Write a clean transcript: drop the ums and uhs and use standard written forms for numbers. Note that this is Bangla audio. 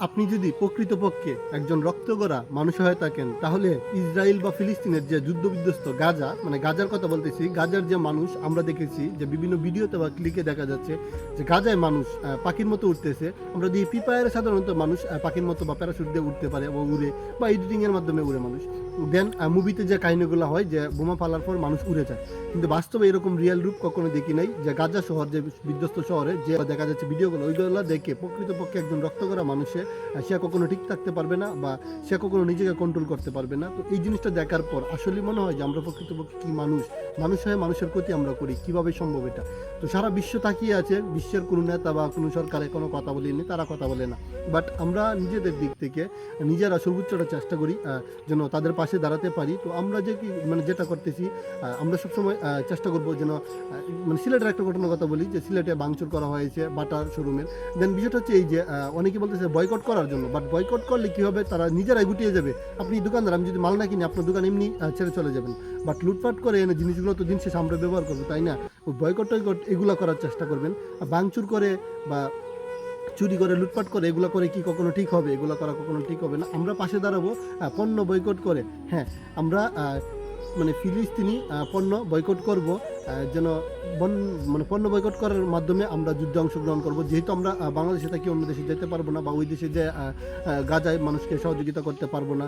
আপনি যদি প্রকৃতপক্ষে একজন রক্তগড়া মানুষ হয়ে থাকেন, তাহলে ইসরায়েল বা ফিলিস্তিনের যে যুদ্ধবিধ্বস্ত গাজা, মানে গাজার কথা বলতেছি, গাজার যে মানুষ আমরা দেখেছি যে বিভিন্ন ভিডিওতে বা ক্লিকে দেখা যাচ্ছে যে গাজায় মানুষ পাখির মতো উঠতেছে। আমরা দিয়ে পিপায়ের সাধারণত মানুষ পাখির মতো বা প্যারাশুট দিয়ে উঠতে পারে এবং উড়ে, বা এডিটিংয়ের মাধ্যমে উড়ে মানুষ। দেন মুভিতে যে কাহিনীগুলো হয় যে বোমা ফালার পর মানুষ উড়ে যায়, কিন্তু বাস্তবে এরকম রিয়েল রূপ কখনো দেখি নাই। যে গাজা শহর, যে বিধ্বস্ত শহরে যে দেখা যাচ্ছে ভিডিওগুলো, ওইগুলো দেখে প্রকৃতপক্ষে একজন রক্তগড়া মানুষে সে কখনো ঠিক থাকতে পারবে না, বা সে কখনো নিজেকে কন্ট্রোল করতে পারবে না। তো এই জিনিসটা দেখার পর আসলে মনে হয় যে আমরা প্রকৃতপক্ষে কি মানুষ, মানুষ হয়ে মানুষের ক্ষতি আমরা করি, কিভাবে সম্ভব এটা? তো সারা বিশ্ব তাকিয়ে আছে, বিশ্বের কোনো নেতা বা কোনো সরকারে কোনো কথা বলেনি, তারা কথা বলে না। বাট আমরা নিজেদের দিক থেকে নিজেরা সর্বোচ্চটা চেষ্টা করি যেন তাদের পাশে দাঁড়াতে পারি। তো আমরা যে কি মানে যেটা করতেছি, আমরা সবসময় চেষ্টা করবো যেন মানে সিলেটের একটা ঘটনার কথা বলি, যে সিলেটে ভাঙচুর করা হয়েছে বাটার শোরুমের। দেন বিষয়টা হচ্ছে এই যে অনেকে বলতেছে বয়কট করার জন্য, বাট বয়কট করলে কী হবে, তারা নিজেরাই গুটিয়ে যাবে। আপনি দোকানদার, আমি যদি মাল না কিনি, আপনার দোকান এমনি ছেড়ে চলে যাবেন। বাট লুটপাট করে এনে জিনিসগুলো তো দিন শেষে আমরা ব্যবহার করবো, তাই না? ওই বয়কট টয়কট এগুলো করার চেষ্টা করবেন। আর ভাঙচুর করে বা চুরি করে, লুটপাট করে, এগুলো করে কি কখনো ঠিক হবে? এগুলো করা কখনো ঠিক হবে না। আমরা পাশে দাঁড়াবো পণ্য বয়কট করে। হ্যাঁ, আমরা মানে ফিলিস্তিনি পণ্য বয়কট করব, যেন বন মানে পণ্য বয়কট করার মাধ্যমে আমরা যুদ্ধে অংশগ্রহণ করব। যেহেতু আমরা বাংলাদেশে থাকি, অন্য দেশে যেতে পারবো না, বা ওই দেশে যে গাজায় মানুষকে সহযোগিতা করতে পারবো না।